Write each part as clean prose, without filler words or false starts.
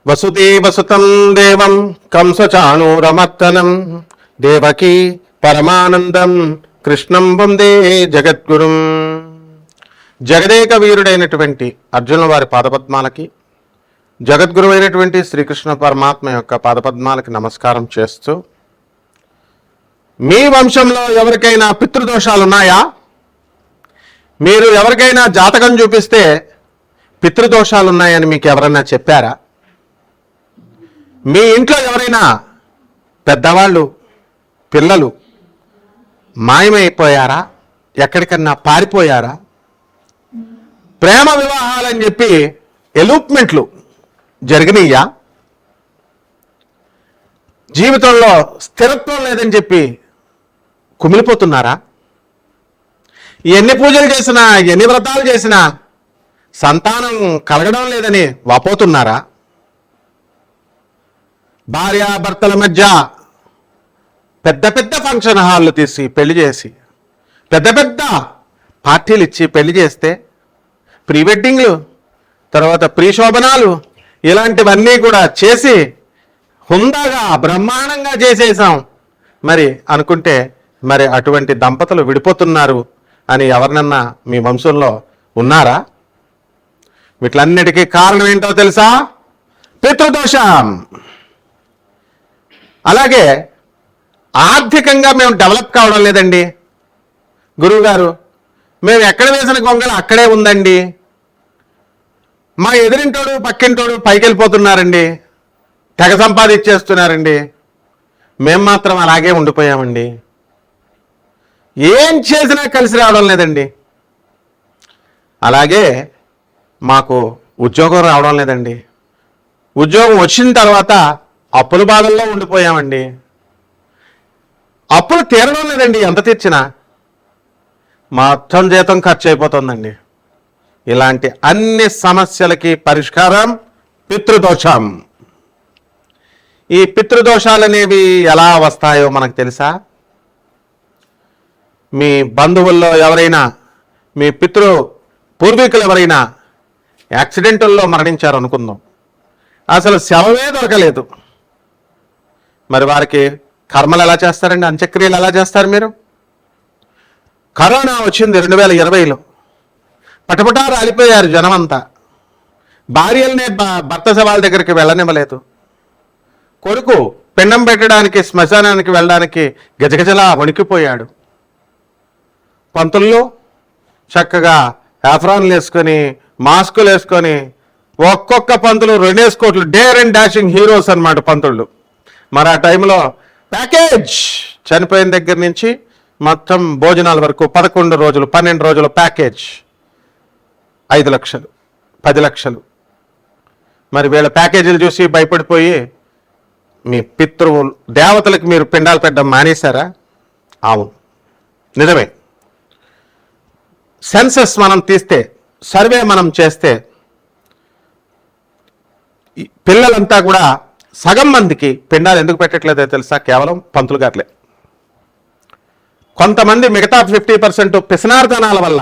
వసుదేవసుతం దేవం కంసచాణూరమర్దనం దేవకీ పరమానందం కృష్ణం వందే జగద్గురుం. జగదేక వీరుడైనటువంటి అర్జునుల వారి పాదపద్మాలకి, జగద్గురువైనటువంటి శ్రీకృష్ణ పరమాత్మ యొక్క పాదపద్మాలకి నమస్కారం చేస్తూ, మీ వంశంలో ఎవరికైనా పితృదోషాలు ఉన్నాయా? మీరు ఎవరికైనా జాతకం చూపిస్తే పితృదోషాలు ఉన్నాయని మీకు ఎవరైనా చెప్పారా? మీ ఇంట్లో ఎవరైనా పెద్దవాళ్ళు, పిల్లలు మాయమైపోయారా? ఎక్కడికన్నా పారిపోయారా? ప్రేమ వివాహాలని చెప్పి ఎలూప్మెంట్లు జరిగినాయా? జీవితంలో స్థిరత్వం లేదని చెప్పి కుమిలిపోతున్నారా? ఎన్ని పూజలు చేసినా, ఎన్ని వ్రతాలు చేసినా సంతానం కలగడం లేదని వాపోతున్నారా? భార్యాభర్తల మధ్య పెద్ద పెద్ద ఫంక్షన్ హాళ్ళు తీసి పెళ్లి చేసి, పెద్ద పెద్ద పార్టీలు ఇచ్చి పెళ్లి చేస్తే, ప్రీ వెడ్డింగ్లు, తర్వాత ప్రీ శోభనాలు, ఇలాంటివన్నీ కూడా చేసి హుందాగా బ్రహ్మాండంగా చేసేసాం మరి అనుకుంటే, మరి అటువంటి దంపతులు విడిపోతున్నారు అని ఎవరినన్నా మీ వంశంలో ఉన్నారా? వీటిలన్నిటికీ కారణం ఏంటో తెలుసా? పితృదోషం. అలాగే ఆర్థికంగా మేము డెవలప్ కావడం లేదండి. గురువుగారు, మేము ఎక్కడ వేసిన గొంగళ అక్కడే ఉందండి, మా ఎదురింటోడు పక్కింటోడు పైకి వెళ్ళిపోతున్నారండి, తెగ సంపాదించేస్తున్నారండి, మేము మాత్రం అలాగే ఉండిపోయామండి, ఏం చేసినా కలిసి రావడం లేదండి, అలాగే మాకు ఉద్యోగం రావడం లేదండి, ఉద్యోగం వచ్చిన తర్వాత అప్పుల బాధల్లో ఉండిపోయామండి, అప్పులు తీరడం లేదండి, ఎంత తీర్చినా మొత్తం జీతం ఖర్చు అయిపోతుందండి. ఇలాంటి అన్ని సమస్యలకి పరిష్కారం పితృదోషం. ఈ పితృదోషాలు అనేవి ఎలా వస్తాయో మనకు తెలుసా? మీ బంధువుల్లో ఎవరైనా, మీ పూర్వీకులు ఎవరైనా యాక్సిడెంటుల్లో మరణించారు అనుకుందాం, అసలు శవమే దొరకలేదు, మరి వారికి కర్మలు ఎలా చేస్తారండి? అంత్యక్రియలు ఎలా చేస్తారు మీరు? కరోనా వచ్చింది 2020లో, పటపటా రాలిపోయారు జనమంతా, భార్యలనే భర్త శవాల దగ్గరికి వెళ్ళనివ్వలేదు, కొడుకు పిండం పెట్టడానికి శ్మశానానికి వెళ్ళడానికి గజగజలా వణికిపోయాడు, పంతుల్లో చక్కగా ఆఫ్రాన్లు వేసుకొని మాస్కులు వేసుకొని ఒక్కొక్క పంతులు 2 కోట్లు డేర్ అండ్ డాషింగ్ హీరోస్ అన్నమాట పంతుళ్ళు. మరి ఆ టైంలో ప్యాకేజ్ చనిపోయిన దగ్గర నుంచి మొత్తం భోజనాల వరకు 11 రోజులు 12 రోజుల ప్యాకేజ్ 5 లక్షలు 10 లక్షలు. మరి వీళ్ళ ప్యాకేజీలు చూసి భయపడిపోయి మీ దేవతలకు మీరు పిండాలు పెట్టడం మానేశారా? అవును, నిజమే. సెన్సస్ మనం తీస్తే, సర్వే మనం చేస్తే, పిల్లలంతా కూడా సగం మందికి పిండాలు ఎందుకు పెట్టట్లేదో తెలుసా? కేవలం పంతులు గారులే. కొంతమంది మిగతా 50% పిసనార్ధనాల వల్ల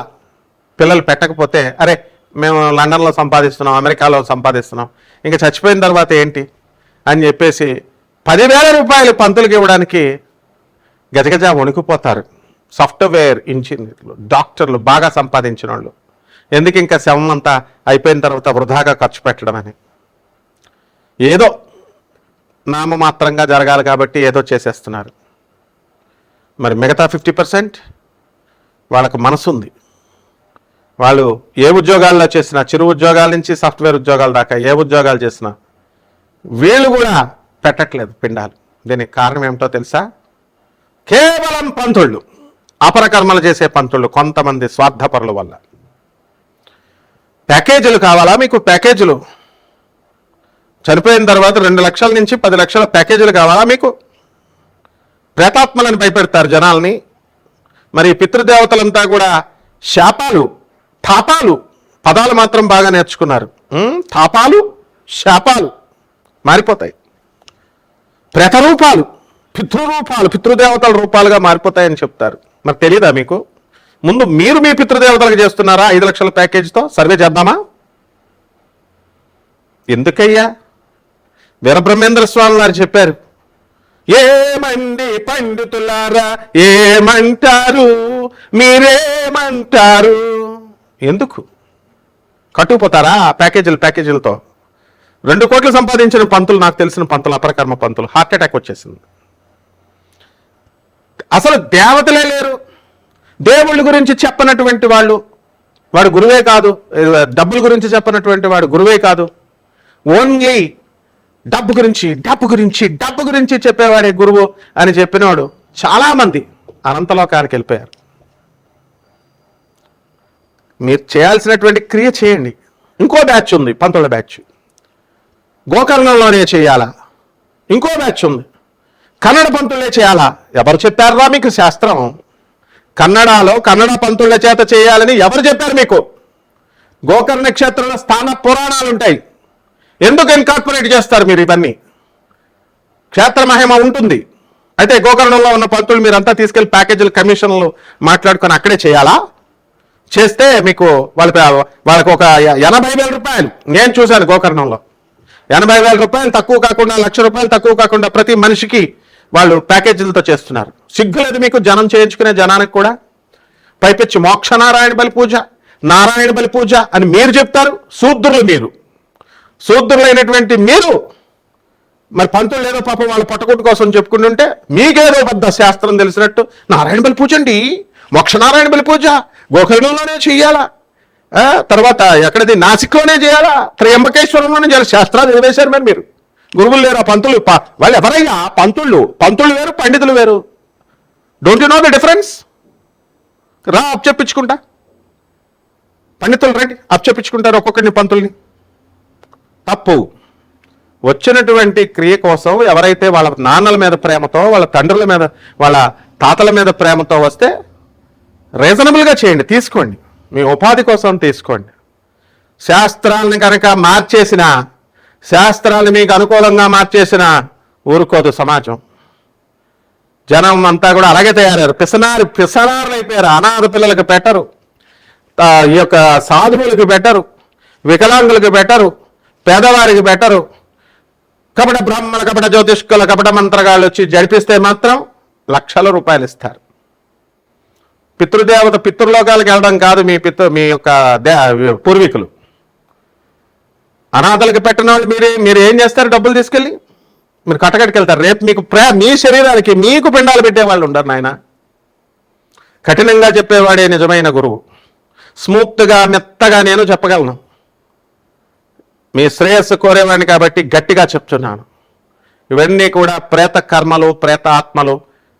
పిల్లలు పెట్టకపోతే, అరే మేము లండన్లో సంపాదిస్తున్నాం, అమెరికాలో సంపాదిస్తున్నాం, ఇంకా చచ్చిపోయిన తర్వాత ఏంటి అని చెప్పేసి 10,000 రూపాయలు పంతులకి ఇవ్వడానికి గజగజ వణుకుపోతారు. సాఫ్ట్వేర్ ఇంజనీర్లు, డాక్టర్లు, బాగా సంపాదించిన వాళ్ళు. ఎందుకు ఇంకా శవం అంతా అయిపోయిన తర్వాత వృధాగా ఖర్చు పెట్టడం అని, ఏదో నామమాత్రంగా జరగాలి కాబట్టి ఏదో చేసేస్తున్నారు. మరి మిగతా 50% వాళ్ళకు మనసు ఉంది, వాళ్ళు ఏ ఉద్యోగాల్లో చేసినా, చిరు ఉద్యోగాల నుంచి సాఫ్ట్వేర్ ఉద్యోగాల దాకా ఏ ఉద్యోగాలు చేసినా వీళ్ళు కూడా పెట్టట్లేదు పిండాలు. దీనికి కారణం ఏమిటో తెలుసా? కేవలం పంతుళ్ళు, అపరకర్మలు చేసే పంతుళ్ళు, కొంతమంది స్వార్థపరుల వల్ల. ప్యాకేజీలు కావాలా మీకు? ప్యాకేజీలు చనిపోయిన తర్వాత 2 లక్షల నుంచి 10 లక్షల ప్యాకేజీలు కావాలా మీకు? ప్రేతాత్మలను భయపెడతారు జనాల్ని. మరి పితృదేవతలంతా కూడా శాపాలు, తాపాలు, పదాలు మాత్రం బాగా నేర్చుకున్నారు. తాపాలు, శాపాలు మారిపోతాయి. ప్రేతరూపాలు, పితృరూపాలు, పితృదేవతల రూపాలుగా మారిపోతాయని చెప్తారు. మరి తెలీదా మీకు? ముందు మీరు మీ పితృదేవతలకు చేస్తున్నారా 5 లక్షల ప్యాకేజీతో? సర్వే చేద్దామా? ఎందుకయ్యా వీరబ్రహ్మేంద్ర స్వామి వారు చెప్పారు, ఏమండి పండితులారా ఏమంటారు, మీరేమంటారు. ఎందుకు కట్టుకుపోతారా ప్యాకేజీలతో? 2 కోట్లు సంపాదించిన పంతులు, నాకు తెలిసిన పంతులు, అపరకర్మ పంతులు, హార్ట్ అటాక్ వచ్చేసింది. అసలు దేవతలే లేరు, దేవుళ్ళ గురించి చెప్పనటువంటి వాడు గురువే కాదు, డబ్బుల గురించి చెప్పనటువంటి వాడు గురువే కాదు. ఓన్లీ డబ్బు గురించి చెప్పేవాడే గురువు అని చెప్పినవాడు చాలామంది అనంతలోకానికి వెళ్ళిపోయారు. మీరు చేయాల్సినటువంటి క్రియ చేయండి. ఇంకో బ్యాచ్ ఉంది, పంతుల బ్యాచ్, గోకర్ణంలోనే చేయాలా. ఇంకో బ్యాచ్ ఉంది, కన్నడ పంతులే చేయాలా. ఎవరు చెప్పారా మీకు శాస్త్రం? కన్నడ పంతుల చేత చేయాలని ఎవరు చెప్పారు మీకు? గోకర్ణ క్షేత్రంలో స్థాన పురాణాలు ఉంటాయి. ఎందుకు ఇన్కార్పొరేట్ చేస్తారు మీరు ఇవన్నీ? క్షేత్ర మహిమ ఉంటుంది. అయితే గోకర్ణంలో ఉన్న పంతులు మీరంతా తీసుకెళ్లి ప్యాకేజీలు, కమిషన్లు మాట్లాడుకొని అక్కడే చేయాలా? చేస్తే మీకు వాళ్ళకి ఒక 80,000 రూపాయలు నేను చూశాను గోకర్ణంలో. 80,000 రూపాయలు తక్కువ కాకుండా, 1,00,000 రూపాయలు తక్కువ కాకుండా ప్రతి మనిషికి వాళ్ళు ప్యాకేజీలతో చేస్తున్నారు. సిగ్గులేదు మీకు జనం చేయించుకునే జనానికి కూడా? పైపెచ్చి మోక్షనారాయణ బలి పూజ, నారాయణ బలి పూజ అని మీరు చెప్తారు. శూద్రులైనటువంటి మీరు మరి పంతులు ఏదో పాపం వాళ్ళ పట్టుకుంటు కోసం చెప్పుకుంటుంటే మీకేదో పెద్ద శాస్త్రం తెలిసినట్టు నారాయణ బలి పూజ అండి, మోక్షనారాయణ బలి పూజ గోకర్ణంలోనే చెయ్యాలా, తర్వాత ఎక్కడది నాసిక్లోనే చేయాలా, త్రయంబకేశ్వరంలోనే చేయాలి. శాస్త్రాలు చదివేశారు మరి మీరు. గురువులు లేరు, పంతులు వాళ్ళు ఎవరయ్యా? పంతులు వేరు, పండితులు వేరు. Don't you know the difference? రా అప్చెప్పించుకుంటా, పండితులు రండి అప్చెప్పించుకుంటారు ఒక్కొక్కరిని పంతుల్ని. తప్పు. వచ్చినటువంటి క్రియ కోసం ఎవరైతే వాళ్ళ నాన్నల మీద ప్రేమతో, వాళ్ళ తండ్రుల మీద, వాళ్ళ తాతల మీద ప్రేమతో వస్తే రీజనబుల్గా చేయండి, తీసుకోండి, మీ ఉపాధి కోసం తీసుకోండి. శాస్త్రాలను కనుక మార్చేసిన, శాస్త్రాలు మీకు అనుకూలంగా మార్చేసిన ఊరుకోదు సమాజం. జనం అంతా కూడా అలాగే తయారయ్యారు, పిసనారులు అయిపోయారు. అనాథ పిల్లలకు పెట్టరు, ఈ యొక్క సాధువులకు పెట్టరు, వికలాంగులకు పెట్టరు, పేదవారికి పెట్టరు. కపట బ్రాహ్మణ, కపట జ్యోతిష్కుల, కపట మంత్రగాళ్ళు వచ్చి జరిపిస్తే మాత్రం లక్షల రూపాయలు ఇస్తారు. పితృదేవత పితృలోకాలకు వెళ్ళడం కాదు మీ యొక్క పూర్వీకులు. అనాథలకు పెట్టిన వాళ్ళు మీరు ఏం చేస్తారు? డబ్బులు తీసుకెళ్ళి మీరు కట్టకడికి వెళ్తారు. రేపు మీకు మీ శరీరానికి మీకు పిండాలు పెట్టేవాళ్ళు ఉండరు నాయన. కఠినంగా చెప్పేవాడే నిజమైన గురువు. స్మూత్గా మెత్తగా నేను చెప్పగలను. మీ శ్రేయస్సు కోరేవాడిని కాబట్టి గట్టిగా చెప్తున్నాను. ఇవన్నీ కూడా ప్రేత కర్మలు, ప్రేత ఆత్మలు,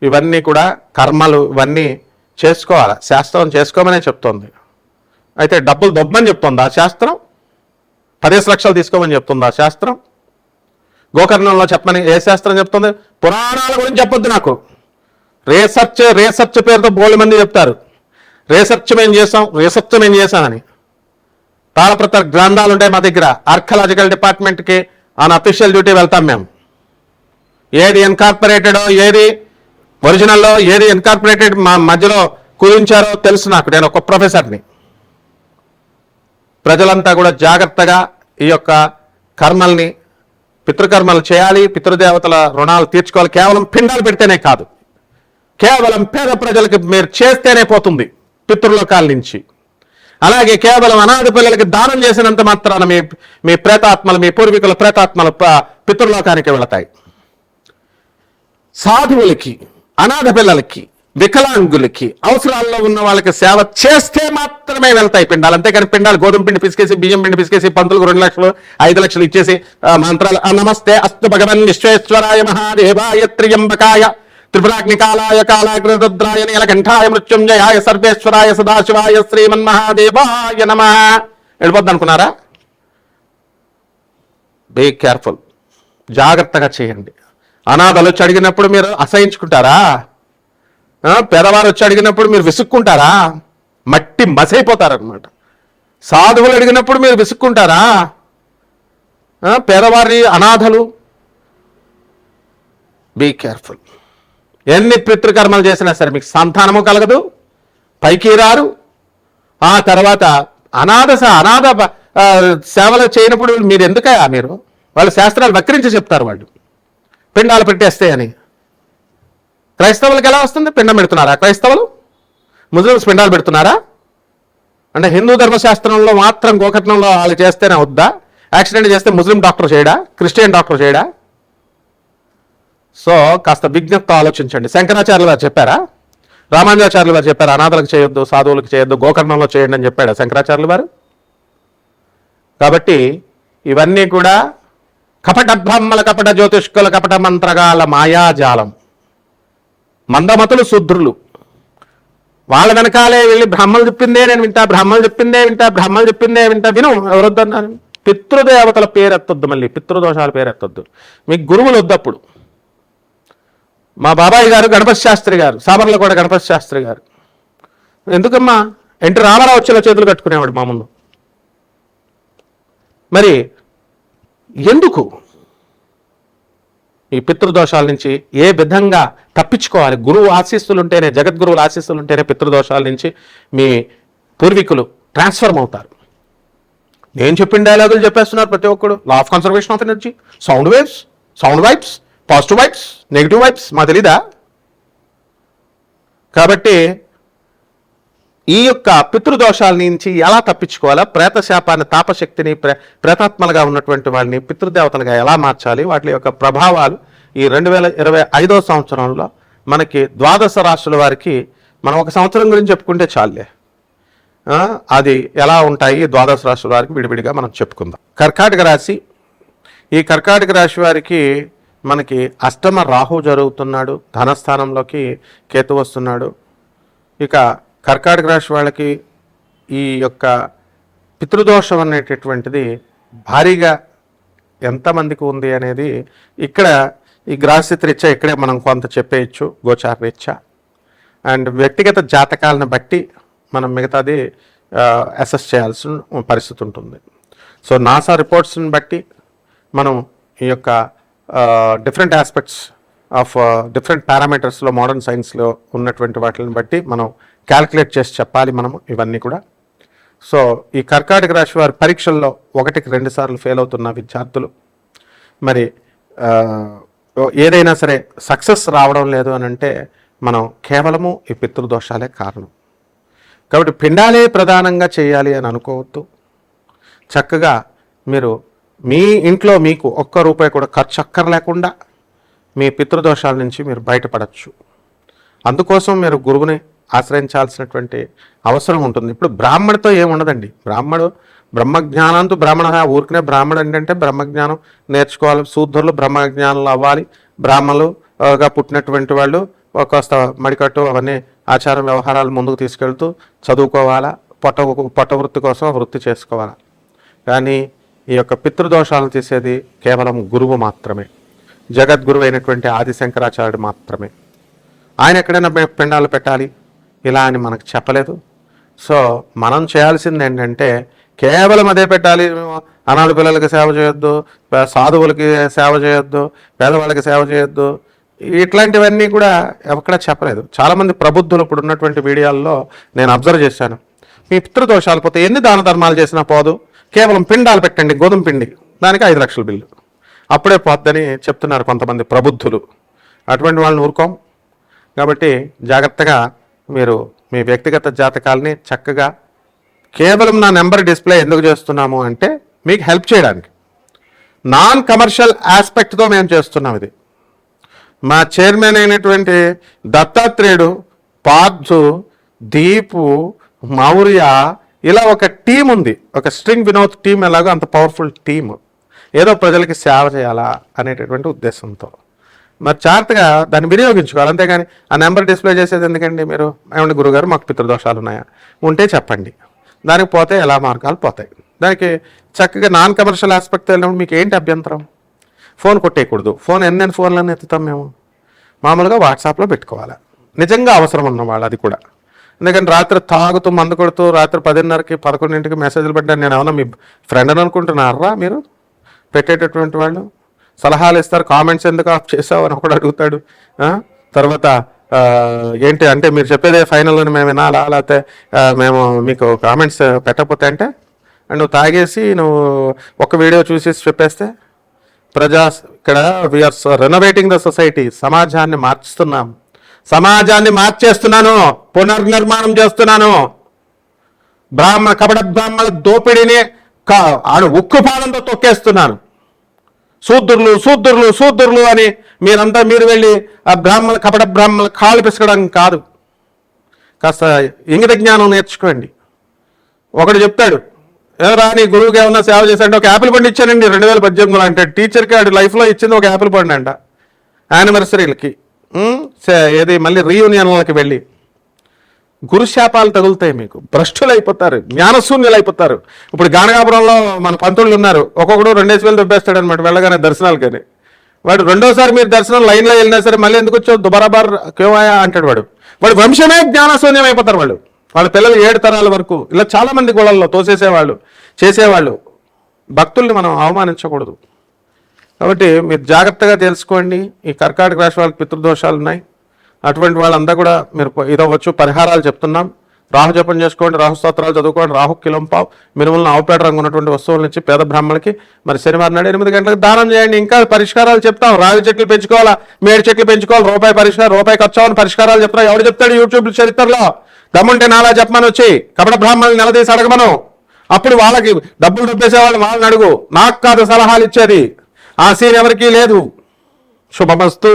ఇవన్నీ కూడా కర్మలు, ఇవన్నీ చేసుకోవాలి. శాస్త్రం చేసుకోమనే చెప్తోంది. అయితే డబ్బులు దొబ్బమని చెప్తుంది ఆ శాస్త్రం? 10 లక్షలు తీసుకోమని చెప్తుంది ఆ శాస్త్రం? గోకర్ణంలో చెప్పమని ఏ శాస్త్రం చెప్తుంది? పురాణాల గురించి చెప్పొద్దు నాకు. రీసెర్చ్ పేరుతో బోల్డ్ మంది చెప్తారు. రీసెర్చ్ మేము చేసామని. తాళప్రత గ్రంథాలు ఉంటాయి మా దగ్గర. ఆర్కియాలజికల్ డిపార్ట్మెంట్కి ఆన్ అఫీషియల్ డ్యూటీ వెళ్తాం మేము. ఏది ఇన్కార్పొరేటెడో, ఏది ఒరిజినల్లో, ఏది ఇన్కార్పొరేటెడ్ మా మధ్యలో కుదించారో తెలుసు నాకు. నేను ఒక ప్రొఫెసర్ని. ప్రజలంతా కూడా జాగ్రత్తగా ఈ యొక్క కర్మల్ని, పితృకర్మలు చేయాలి, పితృదేవతల రుణాలు తీర్చుకోవాలి. కేవలం పిండాలు పెడితేనే కాదు, కేవలం పేద ప్రజలకు మీరు చేస్తేనే పోతుంది పితృలోకాల నుంచి. అలాగే కేవలం అనాథ పిల్లలకి దానం చేసినంత మాత్రాన మీ ప్రేతాత్మలు, మీ పూర్వీకుల ప్రేతాత్మలు పితృలోకానికి వెళతాయి. సాధువులకి, అనాథ పిల్లలకి, వికలాంగులకి, అవసరాల్లో ఉన్న వాళ్ళకి సేవ చేస్తే మాత్రమే వెళ్తాయి పిండాలు. అంతేకాని పిండాలు గోధుమ పిండి పిసికేసి, బియ్యం పిండి పిసికేసి పంతులకు 2 లక్షలు 5 లక్షలు ఇచ్చేసి మంత్రాలు నమస్తే అస్తు భగవన్ విశ్వేశ్వరాయ మహాదేవాయ త్రియంబకాయ త్రిపురాగ్నికాలాయ కాలాగ్రరుద్రాయ నీలకంఠాయ మృత్యుంజయాయ సర్వేశ్వరాయ సదాశివాయ శ్రీమన్మహాదేవాయ నమః వెళ్ళిపోద్ది అనుకున్నారా? బీ కేర్ఫుల్, జాగ్రత్తగా చేయండి. అనాథలు వచ్చి అడిగినప్పుడు మీరు అసహించుకుంటారా? పేదవారు వచ్చి అడిగినప్పుడు మీరు విసుక్కుంటారా? మట్టి మసైపోతారనమాట. సాధువులు అడిగినప్పుడు మీరు విసుక్కుంటారా? పేదవారి అనాథలు. Be careful. ఎన్ని పితృకర్మలు చేసినా సరే మీకు సంతానము కలగదు, పైకి రారు. ఆ తర్వాత అనాథ సేవలు చేయనప్పుడు మీరు ఎందుకయ్యా? వాళ్ళు శాస్త్రాలు వక్రించి చెప్తారు. వాళ్ళు పిండాలు పెట్టేస్తే అని. క్రైస్తవులకు ఎలా వస్తుంది? పిండం పెడుతున్నారా క్రైస్తవులు? ముస్లిమ్స్ పిండాలు పెడుతున్నారా? అంటే హిందూ ధర్మశాస్త్రంలో మాత్రం గోకర్ణంలో వాళ్ళు చేస్తేనే వద్దా? యాక్సిడెంట్ చేస్తే ముస్లిం డాక్టర్ చేయడా? క్రిస్టియన్ డాక్టర్ చేయడా? సో కాస్త విజ్ఞప్తితో ఆలోచించండి. శంకరాచార్యులు వారు చెప్పారా? రామానుజాచార్యులు వారు చెప్పారా అనాథలకు చేయొద్దు, సాధువులకు చేయొద్దు, గోకర్ణంలో చేయండి అని చెప్పాడా శంకరాచార్యులు వారు? కాబట్టి ఇవన్నీ కూడా కపట బ్రహ్మల, కపట జ్యోతిష్కుల, కపట మంత్రగాల మాయాజాలం. మందమతులు శూద్రులు వాళ్ళ వెనకాలే వెళ్ళి బ్రహ్మలు చెప్పిందే నేను వింటా, బ్రహ్మలు చెప్పిందే వింటా, బ్రహ్మలు చెప్పిందే వింటా. విను, ఎవరొద్దన్నారు? పితృదేవతల పేరెత్తొద్దు, మళ్ళీ పితృదోషాల పేరెత్తొద్దు. మీకు గురువులు వద్దప్పుడు. మా బాబాయ్ గారు గణపతి శాస్త్రి గారు, సాబర్లకోట గణపతి శాస్త్రి గారు ఎందుకమ్మా ఎన్టీ రామారావు వచ్చేలా చేతులు కట్టుకునేవాడు మా ముందు. మరి ఎందుకు ఈ పితృదోషాల నుంచి ఏ విధంగా తప్పించుకోవాలి? గురువు ఆశీస్సులు ఉంటేనే, జగద్గురువుల ఆశీస్సులు ఉంటేనే పితృదోషాల నుంచి మీ పూర్వీకులు ట్రాన్స్ఫర్మ్ అవుతారు. నేను చెప్పిన డైలాగులు చెప్పేస్తున్నారు ప్రతి ఒక్కడు. Law of conservation of energy, sound waves, sound vibes, positive vibes, negative vibes మా తెలీదా? కాబట్టి ఈ యొక్క పితృదోషాల నుంచి ఎలా తప్పించుకోవాలా, ప్రేతశాపాన్ని, తాపశక్తిని, ప్రేతాత్మలుగా ఉన్నటువంటి వాళ్ళని పితృదేవతలుగా ఎలా మార్చాలి, వాటి యొక్క ప్రభావాలు ఈ 2025వ సంవత్సరంలో మనకి ద్వాదశ రాశుల వారికి మనం ఒక సంవత్సరం గురించి చెప్పుకుంటే చాలే. అది ఎలా ఉంటాయి ద్వాదశ రాశుల వారికి విడివిడిగా మనం చెప్పుకుందాం. కర్కాటక రాశి, ఈ కర్కాటక రాశి వారికి మనకి అష్టమ రాహు జరుగుతున్నాడు, ధనస్థానంలోకి కేతు వస్తున్నాడు. ఇక కర్కాటక రాశి వాళ్ళకి ఈ యొక్క పితృదోషం అనేటటువంటిది భారీగా ఎంతమందికి ఉంది అనేది ఇక్కడ ఈ గ్రహస్థితి రీత్యా ఇక్కడే మనం కొంత చెప్పేయచ్చు, గోచార రీత్యా. అండ్ వ్యక్తిగత జాతకాలను బట్టి మనం మిగతాది అసెస్ చేయాల్సిన పరిస్థితి ఉంటుంది. సో నాసా రిపోర్ట్స్ని బట్టి మనం ఈ యొక్క డిఫరెంట్ ఆస్పెక్ట్స్ ఆఫ్ డిఫరెంట్ పారామీటర్స్లో మోడర్న్ సైన్స్లో ఉన్నటువంటి వాటిని బట్టి మనం క్యాల్కులేట్ చేసి చెప్పాలి మనము ఇవన్నీ కూడా. సో ఈ కర్కాటక రాశి వారి పరీక్షల్లో 1కి 2 సార్లు ఫెయిల్ అవుతున్న విద్యార్థులు మరి ఏదైనా సరే సక్సెస్ రావడం లేదు అని అంటే మనం కేవలము ఈ పితృదోషాలే కారణం. కాబట్టి పిండాలే ప్రధానంగా చేయాలి అని అనుకోవద్దు. చక్కగా మీరు మీ ఇంట్లో మీకు ఒక్క రూపాయి కూడా ఖర్చు అక్కర్లేకుండా మీ పితృదోషాల నుంచి మీరు బయటపడచ్చు. అందుకోసం మీరు గురువుని ఆశ్రయించాల్సినటువంటి అవసరం ఉంటుంది. ఇప్పుడు బ్రాహ్మడితో ఏముండదండి. బ్రహ్మజ్ఞానంతో బ్రాహ్మణ ఊరికనే బ్రాహ్మడు ఏంటంటే బ్రహ్మజ్ఞానం నేర్చుకోవాలి, శూద్రులు బ్రహ్మజ్ఞానంలో అవ్వాలి, బ్రాహ్మణులుగా పుట్టినటువంటి వాళ్ళు కాస్త మడికట్టు అవన్నీ ఆచార వ్యవహారాలు ముందుకు తీసుకెళ్తూ చదువుకోవాలా, పొట్ట వృత్తి కోసం వృత్తి చేసుకోవాలా. కానీ ఈ యొక్క పితృదోషాలను తీసేది కేవలం గురువు మాత్రమే, జగద్గురువు అయినటువంటి ఆది శంకరాచార్యుడు మాత్రమే. ఆయన ఎక్కడైనా పిండాలు పెట్టాలి ఇలా అని మనకు చెప్పలేదు. సో మనం చేయాల్సింది ఏంటంటే కేవలం అదే పెట్టాలి. అనాథ పిల్లలకి సేవ చేయొద్దు, సాధువులకి సేవ చేయొద్దు, పేదవాళ్ళకి సేవ చేయొద్దు, ఇట్లాంటివన్నీ కూడా ఎక్కడ చెప్పలేదు. చాలామంది ప్రబుద్ధులు ఇప్పుడు ఉన్నటువంటి వీడియోల్లో నేను అబ్జర్వ్ చేశాను. మీ పితృదోషాలు పోతే ఎన్ని దాన ధర్మాలు చేసినా పోదు, కేవలం పిండాలు పెట్టండి, గోధుమ పిండి, దానికి 5 లక్షల బిల్లు, అప్పుడే పోద్దని చెప్తున్నారు కొంతమంది ప్రబుద్ధులు. అటువంటి వాళ్ళని ఊరుకోం. కాబట్టి జాగ్రత్తగా మీరు మీ వ్యక్తిగత జాతకాలని చక్కగా, కేవలం నా నెంబర్ డిస్ప్లే ఎందుకు చేస్తున్నాము అంటే మీకు హెల్ప్ చేయడానికి, నాన్ కమర్షియల్ ఆస్పెక్ట్తో మేము చేస్తున్నాం. ఇది మా చైర్మన్ అయినటువంటి దత్తాత్రేయుడు, పార్థు, దీపు, మౌర్య, ఇలా ఒక టీం ఉంది. ఒక స్ట్రింగ్ వినోద్ టీం ఎలాగో అంత పవర్ఫుల్ టీమ్. ఏదో ప్రజలకి సేవ చేయాలా అనేటటువంటి ఉద్దేశంతో మరి జాగ్రత్తగా దాన్ని వినియోగించుకోవాలి. అంతేగాని ఆ నెంబర్ డిస్ప్లే చేసేది ఎందుకండి? మీరు ఏమంటే గురుగారు మాకు పితృదోషాలు ఉన్నాయా, ఉంటే చెప్పండి, దానికి పోతే ఎలా మార్గాలు పోతాయి. దానికి చక్కగా నాన్ కమర్షియల్ ఆస్పెక్ట్ వెళ్ళినప్పుడు మీకు ఏంటి అభ్యంతరం? ఫోన్ కొట్టేయకూడదు. ఫోన్ ఎన్నెన్ని ఫోన్లను ఎత్తుతాం మేము? మామూలుగా వాట్సాప్లో పెట్టుకోవాలి, నిజంగా అవసరం ఉన్నవాళ్ళు. అది కూడా ఎందుకంటే రాత్రి తాగుతూ మందు కొడుతూ రాత్రి 10:30కి 11ంటికి మెసేజ్లు పెట్టాను. నేను ఏమన్నా మీ ఫ్రెండ్ అని అనుకుంటున్నారా? మీరు పెట్టేటటువంటి వాళ్ళు సలహాలు ఇస్తారు, కామెంట్స్ ఎందుకు ఆఫ్ చేసావు అని ఒకడు అడుగుతాడు. తర్వాత ఏంటి అంటే మీరు చెప్పేదే ఫైనల్ అని మేము వినాలా, లేకపోతే మేము మీకు కామెంట్స్ పెట్టకపోతే అంటే నువ్వు తాగేసి నువ్వు ఒక వీడియో చూసేసి చెప్పేస్తే ఇక్కడ వీఆర్ రెనోవేటింగ్ ద సొసైటీ. సమాజాన్ని మార్చుతున్నాం, సమాజాన్ని మార్చేస్తున్నాను, పునర్నిర్మాణం చేస్తున్నాను. కపట బ్రాహ్మణ దోపిడీని ఉక్కు పాదంతో తొక్కేస్తున్నాను. శూద్రులు శూద్రులు శూద్రులు అని మీరు వెళ్ళి ఆ కపట బ్రాహ్మణ కాళ్ళు పిసకడం కాదు. కాస్త ఇంగిత జ్ఞానం నేర్చుకోండి. ఒకడు చెప్తాడు, ఎవరా నీ గురువుకి ఏమన్నా సేవ చేశాడంటే ఒక యాపిల్ పండు ఇచ్చానండి 2018 అంటే టీచర్కి ఆడు లైఫ్లో ఇచ్చింది ఒక యాపిల్ పండు అంట. యానివర్సరీలకి ఏది మళ్ళీ రీయూనియన్లకి వెళ్ళి గురుశాపాలు తగులుతాయి, మీకు భ్రష్టులు అయిపోతారు, జ్ఞానశూన్యులు అయిపోతారు. ఇప్పుడు గానగాపురంలో మన పంతుళ్ళు ఉన్నారు, ఒక్కొక్కడు 2,000 దొబ్బేస్తాడు అనమాట వెళ్ళగానే దర్శనాలకని. వాడు రెండోసారి మీరు దర్శనం లైన్లో వెళ్ళినా సరే మళ్ళీ ఎందుకు వచ్చావు దుబారాబార్ కేవాయా అంటాడు. వాడు వంశమే జ్ఞానశూన్యం అయిపోతారు. వాళ్ళ పిల్లలు 7 తరాల వరకు ఇలా చాలా మంది గోళల్లో తోసేసేవాళ్ళు చేసేవాళ్ళు. భక్తుల్ని మనం అవమానించకూడదు. కాబట్టి మీరు జాగ్రత్తగా తెలుసుకోండి. ఈ కర్కాటక రాశి వాళ్ళకి పితృదోషాలు ఉన్నాయి. అటువంటి వాళ్ళంతా కూడా మీరు ఇదవచ్చు పరిహారాలు చెప్తున్నాం. రాహు జపం చేసుకోండి, రాహు స్తోత్రాలు చదువుకోండి, రాహు కిలంపావు మినుములను ఆవుపేట రంగు ఉన్నటువంటి వస్తువుల నుంచి పేద బ్రాహ్మణులకి మరి శనివారం నాడు 8 గంటలకు దానం చేయండి. ఇంకా పరిష్కారాలు చెప్తాం. రావి చెట్లు పెంచుకోవాలా, మేడి చెట్లు పెంచుకోవాలి, రూపాయి ఖర్చు అవని పరిష్కారాలు చెప్తాం. ఎవడు చెప్తాడు యూట్యూబ్ చరిత్రలో? దమ్ముంటే నాలా చెప్పమని వచ్చి కపట బ్రాహ్మణులు నిలదీసి అడగమను. అప్పుడు వాళ్ళకి డబ్బులు డబ్బేసేవాళ్ళు వాళ్ళని అడుగు. నాకు కాదు సలహాలు ఇచ్చేది. ఆ సీన్ ఎవరికీ లేదు. శుభమస్తు.